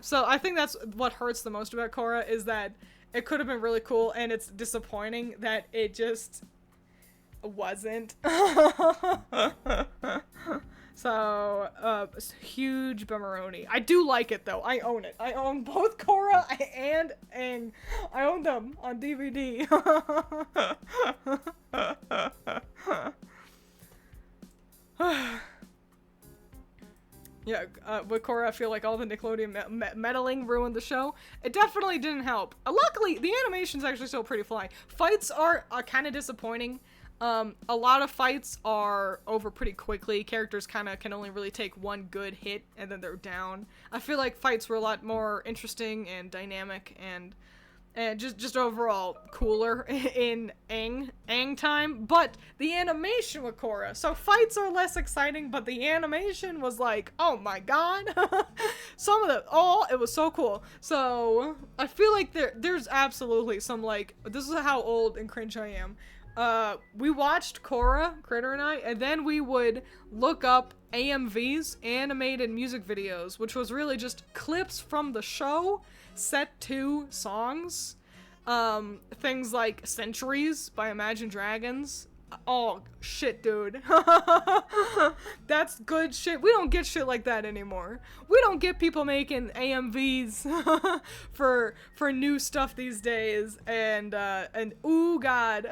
so I think that's what hurts the most about Korra, is that it could have been really cool, and it's disappointing that it just wasn't. So, huge bummeroni. I do like it, though. I own it. I own both Korra and Aang. I own them on DVD. Yeah, with Korra, I feel like all the Nickelodeon meddling ruined the show. It definitely didn't help. Luckily, the animation's actually still pretty fly. Fights are kind of disappointing. A lot of fights are over pretty quickly. Characters kind of can only really take one good hit, and then they're down. I feel like fights were a lot more interesting and dynamic, and just overall cooler in Aang time. But the animation with Korra, so fights are less exciting, but the animation was like, oh my god. It was so cool. So I feel like there's absolutely some, like, this is how old and cringe I am. We watched Korra, Critter and I, and then we would look up AMVs, animated music videos, which was really just clips from the show set to songs. Things like Centuries by Imagine Dragons. Oh, shit, dude. That's good shit. We don't get shit like that anymore. We don't get people making AMVs for new stuff these days, and ooh god.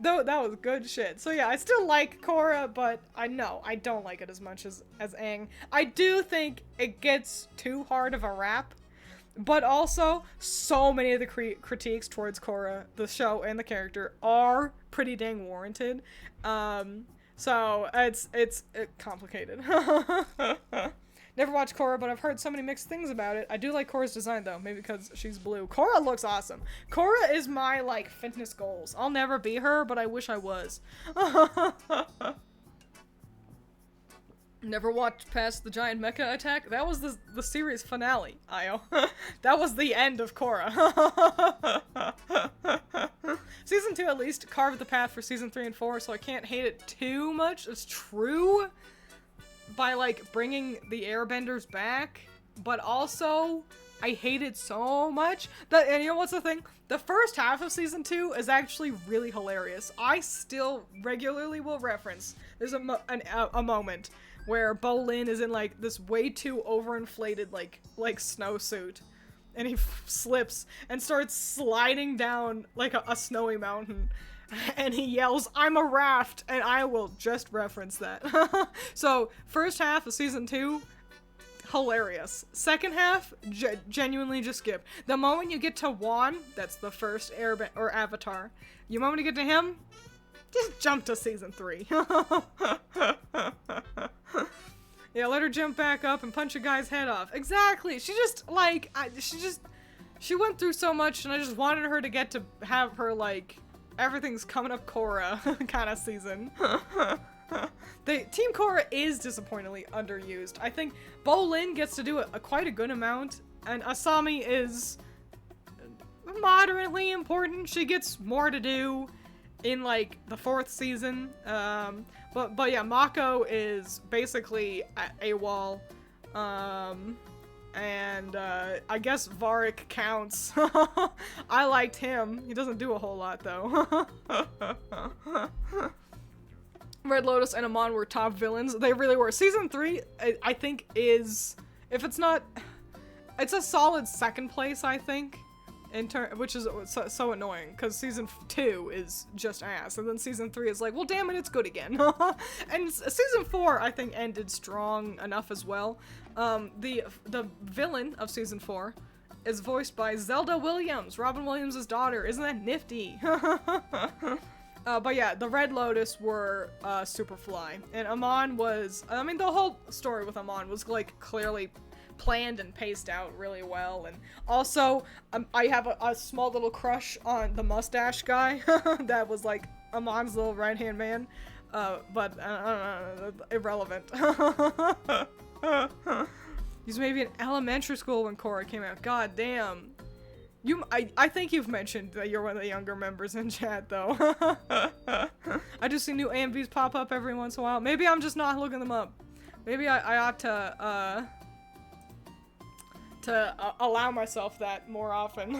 Though that was good shit. So yeah, I still like Korra, but I know I don't like it as much as Aang. I do think it gets too hard of a rap. But also, so many of the critiques towards Korra, the show, and the character are pretty dang warranted. So it's complicated. Never watched Korra, but I've heard so many mixed things about it. I do like Korra's design, though, maybe because she's blue. Korra looks awesome. Korra is my, like, fitness goals. I'll never be her, but I wish I was. Never watched past the giant mecha attack. That was the series finale, Io. That was the end of Korra. Season 2 at least carved the path for season 3 and 4, so I can't hate it too much. It's true by, like, bringing the airbenders back, but also I hate it so much that, and you know what's the thing? The first half of season 2 is actually really hilarious. I still regularly will reference. There's a moment where Bolin is in, like, this way too overinflated, like snowsuit, and he slips and starts sliding down, like, a snowy mountain, and he yells, "I'm a raft," and I will just reference that. So, first half of season 2, hilarious. Second half, genuinely just skip. The moment you get to Wan, that's the first or Avatar, the moment you get to him, just jump to season 3. Yeah, let her jump back up and punch a guy's head off. Exactly. She just, like, she went through so much, and I just wanted her to get to have her, like, everything's coming up Korra kind of season. Team Korra is disappointingly underused. I think Bolin gets to do quite a good amount, and Asami is moderately important. She gets more to do in, like, the 4th season. But yeah, Mako is basically AWOL. And I guess Varric counts. I liked him. He doesn't do a whole lot though. Red Lotus and Amon were top villains. They really were. Season 3, I think, is, if it's not, it's a solid second place, I think, which is so annoying, because Season 2 is just ass, and then Season 3 is like, well, damn it, it's good again. And Season 4, I think, ended strong enough as well. The villain of Season 4 is voiced by Zelda Williams, Robin Williams' daughter. Isn't that nifty? But yeah, the Red Lotus were Superfly, and Amon was, I mean, the whole story with Amon was like clearly planned and paced out really well. And also I have a small little crush on the mustache guy that was like Amon's little right-hand man, but irrelevant. He's maybe in elementary school when Korra came out. God damn. I think you've mentioned that you're one of the younger members in chat, though. I just see new AMVs pop up every once in a while. Maybe I'm just not looking them up. Maybe I ought to allow myself that more often.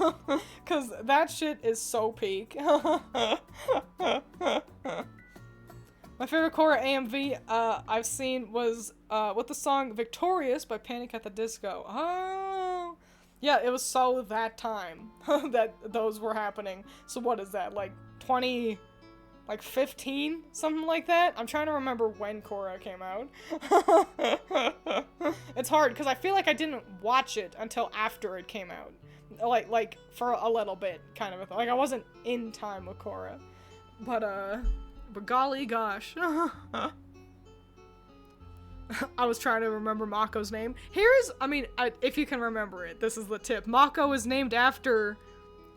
Because that shit is so peak. My favorite Korra AMV I've seen was with the song Victorious by Panic at the Disco. Oh... yeah, it was so that time that those were happening. So what is that, like 15? Something like that? I'm trying to remember when Korra came out. It's hard, because I feel like I didn't watch it until after it came out. Like for a little bit, kind of. Like, I wasn't in time with Korra. But golly gosh. I was trying to remember Mako's name. If you can remember it, this is the tip. Mako is named after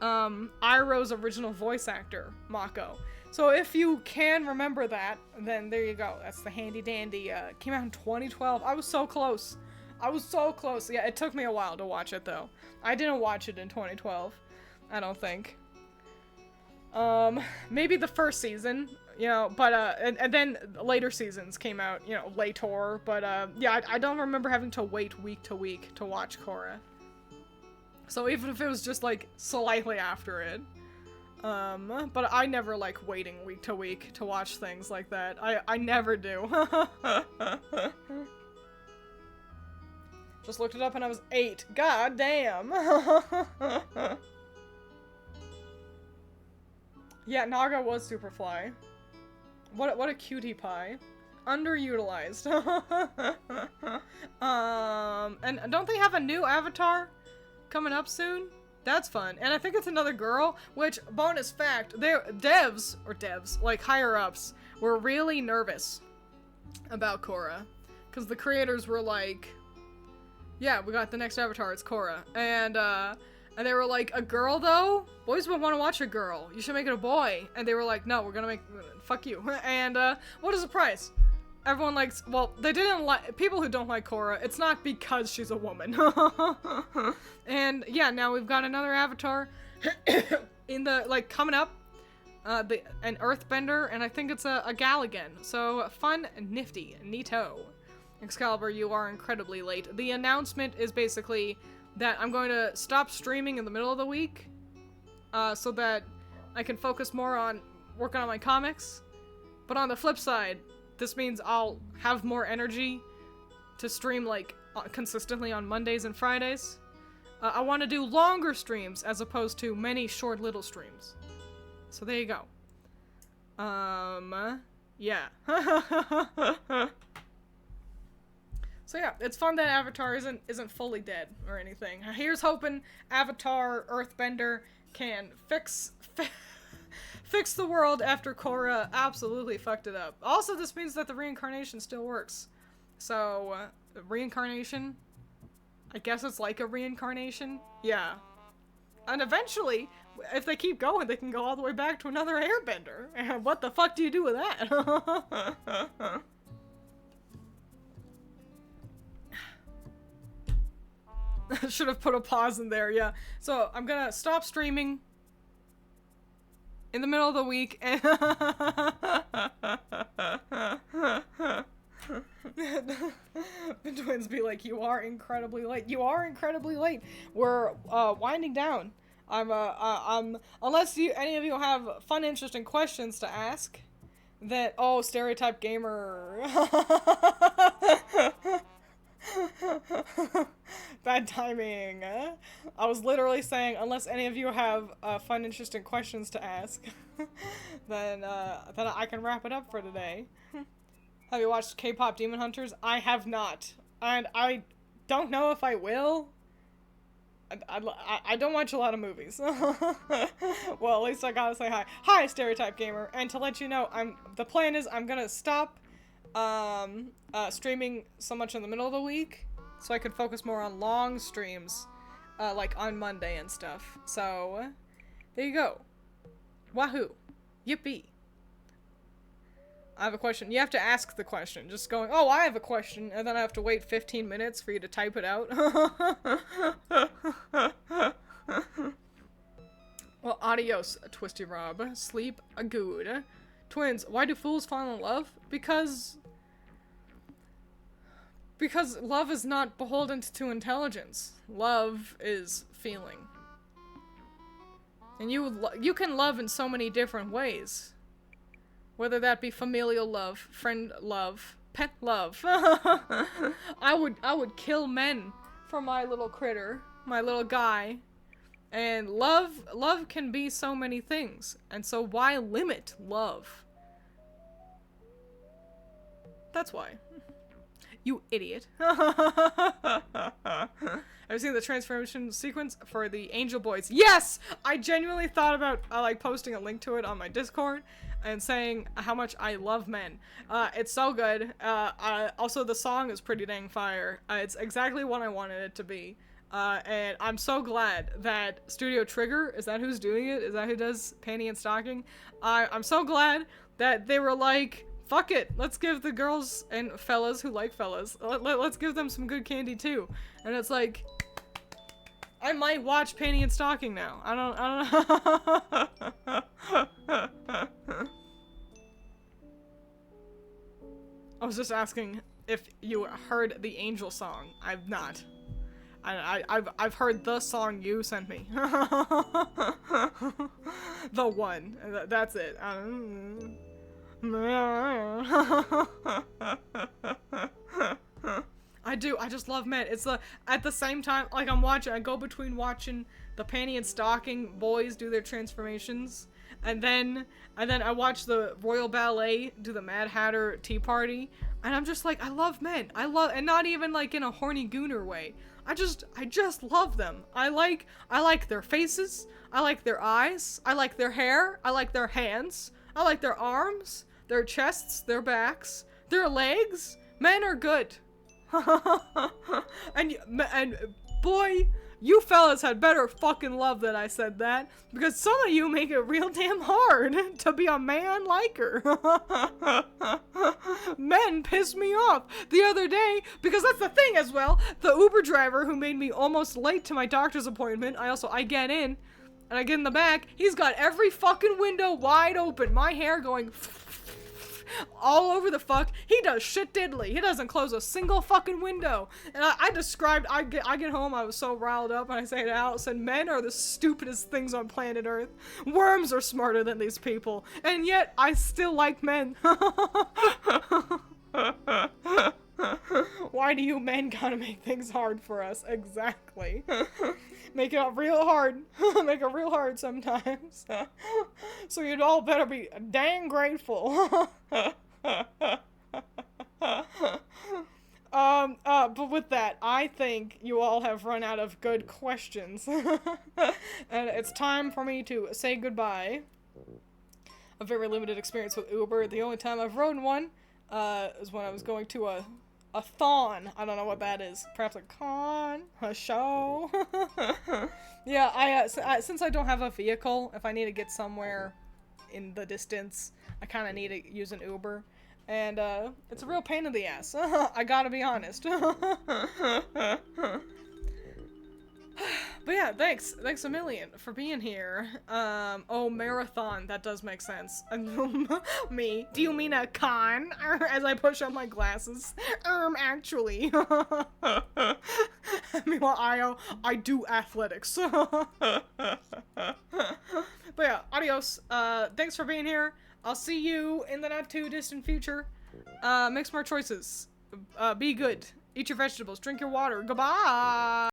Iroh's original voice actor, Mako. So if you can remember that, then there you go. That's the handy dandy. Came out in 2012. I was so close. Yeah, it took me a while to watch it though. I didn't watch it in 2012. I don't think. Maybe the first season. You know, but, and then later seasons came out, you know, later, but, yeah, I don't remember having to wait week to week to watch Korra. So even if it was just, like, slightly after it, but I never like waiting week to week to watch things like that. I never do. Just looked it up and I was 8. God damn! Yeah, Naga was Superfly. What a cutie pie. Underutilized. And don't they have a new avatar coming up soon? That's fun. And I think it's another girl, which, bonus fact, devs, like higher-ups, were really nervous about Korra. Because the creators were like, yeah, we got the next avatar, it's Korra. And they were like, a girl though? Boys would want to watch a girl. You should make it a boy. And they were like, no, we're gonna make, fuck you. And, what is the price? Everyone likes, well, they didn't like, people who don't like Korra, it's not because she's a woman. And, yeah, now we've got another avatar in the, like, coming up, an earthbender, and I think it's a gal again. So, fun, nifty, neato. Excalibur, you are incredibly late. The announcement is basically that I'm going to stop streaming in the middle of the week, so that I can focus more on working on my comics. But on the flip side, this means I'll have more energy to stream, like, consistently on Mondays and Fridays. I want to do longer streams as opposed to many short little streams. So there you go. Yeah. So yeah, it's fun that Avatar isn't fully dead or anything. Here's hoping Avatar Earthbender can fix the world after Korra absolutely fucked it up. Also, this means that the reincarnation still works. So, reincarnation, I guess it's like a reincarnation? Yeah. And eventually, if they keep going, they can go all the way back to another airbender. And what the fuck do you do with that? Should have put a pause in there, yeah. So, I'm gonna stop streaming in the middle of the week and Twins be like, you are incredibly late. You are incredibly late. We're winding down. I'm unless any of you have fun, interesting questions to ask. That stereotype gamer. Bad timing. I was literally saying, unless any of you have fun, interesting questions to ask, then I can wrap it up for today. Have you watched K-pop Demon Hunters? I have not, and I don't know if I will. I don't watch a lot of movies. Well, at least I gotta say hi. Hi, Stereotype Gamer, and to let you know, the plan is I'm gonna stop streaming so much in the middle of the week, so I could focus more on long streams, like on Monday and stuff. So, there you go. Wahoo. Yippee. I have a question. You have to ask the question. Just going, oh, I have a question, and then I have to wait 15 minutes for you to type it out. Well, adios, Twisty Rob. Sleep good. Twins, why do fools fall in love? Because love is not beholden to intelligence. Love is feeling. And you can love in so many different ways. Whether that be familial love, friend love, pet love. I would kill men for my little critter, my little guy. And love can be so many things. And so why limit love? That's why. You idiot. Have you seen the transformation sequence for the Angel Boys? Yes! I genuinely thought about like posting a link to it on my Discord and saying how much I love men. It's so good. Also, the song is pretty dang fire. It's exactly what I wanted it to be. And I'm so glad that Studio Trigger, is that who's doing it? Is that who does Panty and Stocking? I'm so glad that they were like, fuck it, let's give the girls and fellas who like fellas, let's give them some good candy too. And it's like, I might watch Panty and Stocking now. I don't know. I was just asking if you heard the Angel song. I've not. I've heard the song you sent me. The one. That's it. I do. I just love men. It's at the same time, like I go between watching the Panty and Stocking boys do their transformations, and then I watch the Royal Ballet do the Mad Hatter Tea Party, and I'm just like, I love men. And not even like in a horny gooner way. I just love them. I like their faces. I like their eyes. I like their hair. I like their hands. I like their arms, their chests, their backs, their legs. Men are good. and boy, you fellas had better fucking love that I said that, because some of you make it real damn hard to be a man liker. Men piss me off the other day, because that's the thing as well. The Uber driver who made me almost late to my doctor's appointment, I get in, and I get in the back, he's got every fucking window wide open, my hair going all over the fuck. He does shit diddly. He doesn't close a single fucking window. And I get home, I was so riled up, and I say to Alice, and men are the stupidest things on planet Earth. Worms are smarter than these people. And yet, I still like men. Why do you men gotta make things hard for us? Exactly. Make it real hard. Make it real hard sometimes. So you'd all better be dang grateful. But with that, I think you all have run out of good questions. And it's time for me to say goodbye. A very limited experience with Uber. The only time I've ridden one is when I was going to a thon. I don't know what that is. Perhaps a con? A show? Yeah, since I don't have a vehicle, if I need to get somewhere in the distance, I kind of need to use an Uber. And, it's a real pain in the ass. I gotta be honest. But yeah, thanks a million for being here. Oh, marathon, that does make sense. Me, do you mean a con? As I push up my glasses. Actually. Meanwhile, I do athletics. But yeah, adios. Thanks for being here. I'll see you in the not too distant future. Make smart choices. Be good. Eat your vegetables. Drink your water. Goodbye.